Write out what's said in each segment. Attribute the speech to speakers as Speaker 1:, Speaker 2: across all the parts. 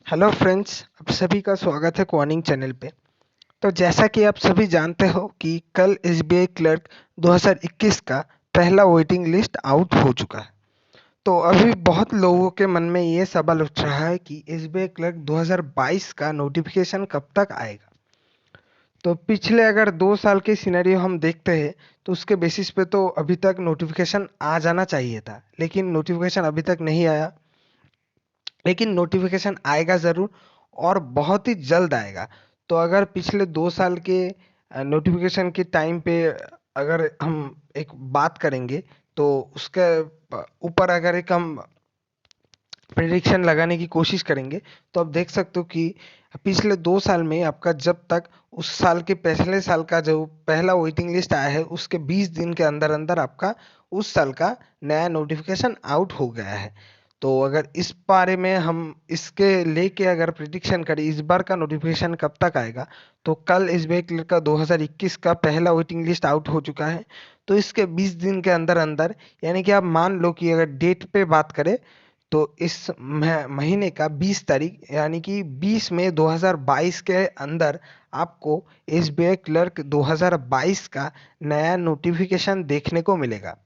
Speaker 1: Hello friends, आप सभी का स्वागत है क्वानिंग चैनल पे। तो जैसा कि आप सभी जानते हो कि कल एसबीआई क्लर्क 2021 का पहला वेटिंग लिस्ट आउट हो चुका है। तो अभी बहुत लोगों के मन में ये सवाल उठ रहा है कि एसबीआई क्लर्क 2022 का नोटिफिकेशन कब तक आएगा। तो पिछले अगर 2 साल के सिनेरियो हम देखते हैं तो उसके बेसिस पे तो अभी तक नोटिफिकेशन आ जाना चाहिए था, लेकिन नोटिफिकेशन अभी तक नहीं आया। लेकिन नोटिफिकेशन आएगा ज़रूर और बहुत ही जल्द आएगा। तो अगर पिछले 2 साल के नोटिफिकेशन के टाइम पे अगर हम एक बात करेंगे तो उसके ऊपर अगर एक हम प्रिडिक्शन लगाने की कोशिश करेंगे तो आप देख सकते हो कि पिछले 2 साल में आपका जब तक उस साल के पिछले साल का जो पहला वेटिंग लिस्ट आया है उसके 20 दिन के अंदर अंदर आपका उस साल का नया नोटिफिकेशन आउट हो गया है। तो अगर इस बारे में हम इसके लेके अगर प्रिडिक्शन करें इस बार का नोटिफिकेशन कब तक आएगा, तो कल एसबीआई क्लर्क का 2021 का पहला वेटिंग लिस्ट आउट हो चुका है। तो इसके 20 दिन के अंदर अंदर, यानी कि आप मान लो कि अगर डेट पे बात करें तो इस महीने का 20 तारीख यानी कि 20 मई 2022 के अंदर आपको एसबीआई क्लर्क 2022 का नया नोटिफिकेशन देखने को मिलेगा।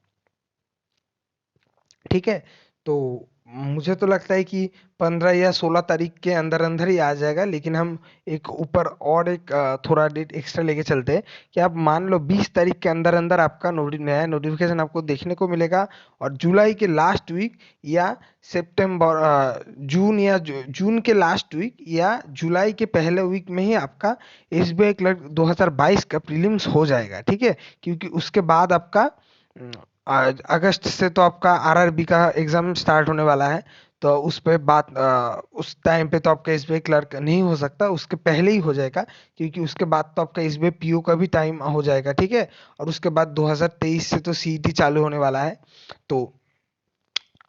Speaker 1: ठीक है। तो मुझे तो लगता है कि 15 या 16 तारीख के अंदर अंदर ही आ जाएगा, लेकिन हम एक ऊपर और एक थोड़ा डेट एक्स्ट्रा लेके चलते हैं कि आप मान लो 20 तारीख के अंदर अंदर आपका नया नोटिफिकेशन आपको देखने को मिलेगा। और जुलाई के लास्ट वीक या सितंबर जून के लास्ट वीक या जुलाई के पहले वीक में ही आपका एसबीआई क्लर्क 2022 का प्रीलिम्स हो जाएगा। ठीक है। क्योंकि उसके बाद आपका अगस्त से तो आपका आरआरबी का एग्जाम स्टार्ट होने वाला है। तो उस पे बात उस टाइम पे तो आपका एसबीआई क्लर्क नहीं हो सकता, उसके पहले ही हो जाएगा। क्योंकि उसके बाद तो आपका एसबीआई पीओ का भी टाइम हो जाएगा। ठीक है। और उसके बाद 2023 से तो सीईटी चालू होने वाला है। तो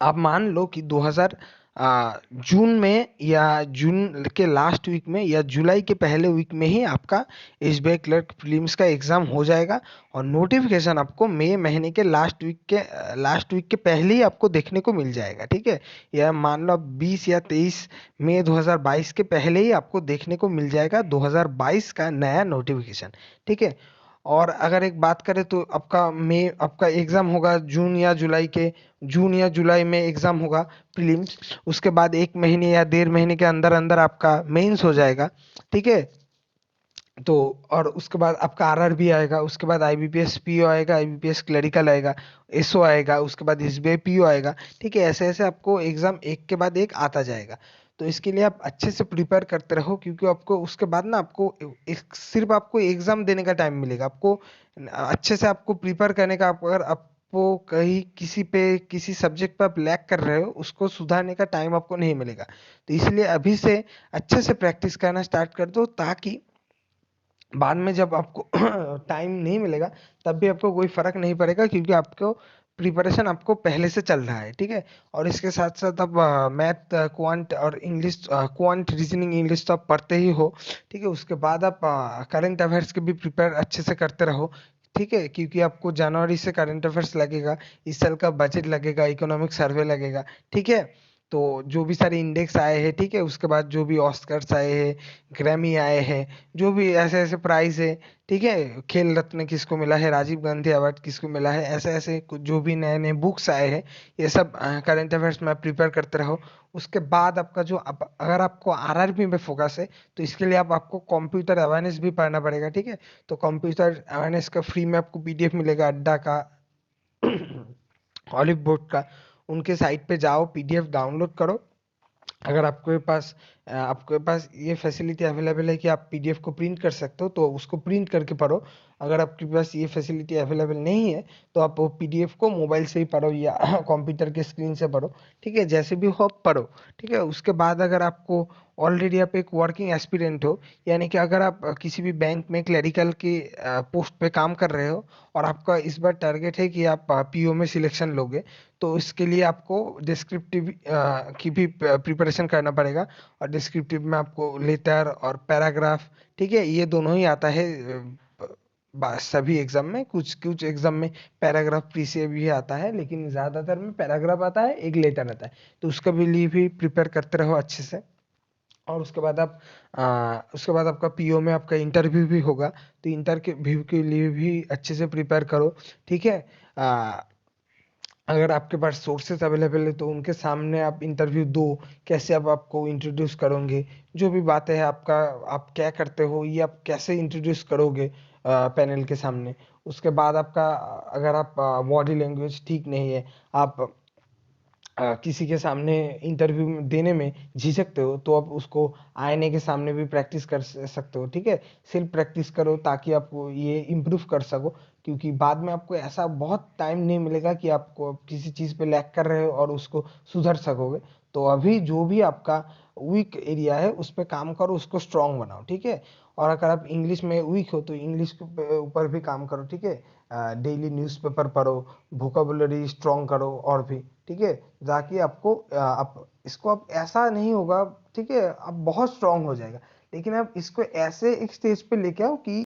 Speaker 1: आप मान लो कि 2000 जून में या जून के लास्ट वीक में या जुलाई के पहले वीक में ही आपका एसबीआई क्लर्क प्रीलिम्स का एग्जाम हो जाएगा। और नोटिफिकेशन आपको मई महीने के लास्ट वीक के पहले ही आपको देखने को मिल जाएगा। ठीक है। या मान लो आप 20 या 23 मई 2022 के पहले ही आपको देखने को मिल जाएगा 2022 का नया नोटिफिकेशन। ठीक है। और अगर एक बात करें तो आपका एग्जाम होगा जून या जुलाई में एग्जाम होगा प्रीलिम्स। उसके बाद 1 महीने या 1.5 महीने के अंदर अंदर आपका मेंस हो जाएगा। ठीक है। तो और उसके बाद आपका आरआरबी आएगा, उसके बाद आईबीपीएस पीओ आएगा, आईबीपीएस क्लरिकल आएगा, एसओ आएगा, उसके बाद एसबीआई पीओ आएगा। ठीक है। ऐसे ऐसे आपको एग्जाम एक के बाद एक आता जाएगा। तो इसके लिए आप अच्छे से प्रिपेयर करते रहो, क्योंकि आपको उसके बाद ना आपको सिर्फ आपको एग्जाम देने का टाइम मिलेगा। आपको अच्छे से आपको प्रिपेयर करने का, अगर आपको कहीं किसी सब्जेक्ट पर आप लैग कर रहे हो उसको सुधारने का टाइम आपको नहीं मिलेगा। तो इसलिए अभी से अच्छे से प्रैक्टिस करना स्टार्ट कर दो, ताकि बाद में जब आपको टाइम नहीं मिलेगा तब भी आपको कोई फर्क नहीं पड़ेगा, क्योंकि आपको प्रिपरेशन आपको पहले से चल रहा है। ठीक है। और इसके साथ साथ आप मैथ, क्वांट और इंग्लिश, क्वांट रीजनिंग इंग्लिश तो आप पढ़ते ही हो। ठीक है। उसके बाद आप करंट अफेयर्स के भी प्रिपेयर अच्छे से करते रहो। ठीक है। क्योंकि आपको जनवरी से करंट अफेयर्स लगेगा, इस साल का बजट लगेगा, इकोनॉमिक सर्वे लगेगा। ठीक है। तो जो भी सारे इंडेक्स आए हैं, ठीक है, उसके बाद जो भी ऑस्कर्स आए हैं, ग्रैमी आए हैं, जो भी ऐसे ऐसे प्राइज है, ठीक है, खेल रत्न किसको मिला है, राजीव गांधी अवार्ड किसको मिला है, ऐसे ऐसे जो भी नए नए बुक्स आए हैं, ये सब करंट अफेयर्स में प्रिपेयर करते रहो। उसके बाद आपका अगर आपको आरआरबी में फोकस है तो इसके लिए आपको कंप्यूटर अवेयरनेस भी पढ़ना पड़ेगा। ठीक है। तो कंप्यूटर अवेयरनेस का फ्री में आपको पीडीएफ मिलेगा अड्डा का, ऑलिव बोर्ड का। उनके साइट पे जाओ, पीडीएफ डाउनलोड करो। अगर आपके पास ये फैसिलिटी अवेलेबल है कि आप पीडीएफ को प्रिंट कर सकते हो तो उसको प्रिंट करके पढ़ो। अगर आपके पास ये फैसिलिटी अवेलेबल नहीं है तो आप वो पीडीएफ को मोबाइल से ही पढ़ो या कंप्यूटर के स्क्रीन से पढ़ो। ठीक है। जैसे भी हो आप पढ़ो। ठीक है। उसके बाद अगर आपको ऑलरेडी आप एक वर्किंग एस्पिरेंट हो, यानी कि अगर आप किसी भी बैंक में क्लरिकल की पोस्ट पे काम कर रहे हो और आपका इस बार टारगेट है कि आप पीओ में सिलेक्शन लोगे, तो इसके लिए आपको डिस्क्रिप्टिव की भी प्रिपरेशन करना पड़ेगा। और डिस्क्रिप्टिव में आपको लेटर और पैराग्राफ, ठीक है, ये दोनों ही आता है। सभी एग्जाम में, कुछ कुछ एग्जाम में पैराग्राफ प्री से भी आता है, लेकिन ज्यादातर में पैराग्राफ आता है, एक लेटर आता है। तो उसका भी लिए भी प्रिपेयर करते रहो अच्छे से। और उसके बाद आपका पीओ में आपका इंटरव्यू भी होगा, तो इंटरव्यू के लिए भी अच्छे से प्रिपेयर करो, ठीक है। आ, अगर आपके पास सोर्सेस अवेलेबल है तो उनके सामने आप इंटरव्यू दो, कैसे आप आपको इंट्रोड्यूस करोगे, जो भी बातें हैं आपका, आप क्या करते हो ये आप कैसे इंट्रोड्यूस करोगे पैनल के सामने। उसके बाद आपका अगर आप बॉडी लैंग्वेज ठीक नहीं है, आप किसी के सामने इंटरव्यू देने में झिझकते हो, तो आप उसको आईने के सामने भी प्रैक्टिस कर सकते हो, ठीक है। सिर्फ प्रैक्टिस करो ताकि आप ये इम्प्रूव कर सको, क्योंकि बाद में आपको ऐसा बहुत टाइम नहीं मिलेगा कि आपको किसी चीज़ पे लैग कर रहे हो और उसको सुधर सकोगे। तो अभी जो भी आपका वीक एरिया है उस पे काम करो, उसको स्ट्रांग बनाओ, ठीक है। और अगर आप इंग्लिश में वीक हो तो इंग्लिश के ऊपर भी काम करो, ठीक है। डेली न्यूज़पेपर पढ़ो, वोकेबुलरी स्ट्रांग करो और भी, ठीक है। ताकि आपको आप इसको आप ऐसा नहीं होगा, ठीक है, आप बहुत स्ट्रांग हो जाएगा, लेकिन आप इसको ऐसे एक स्टेज पे लेके आओ कि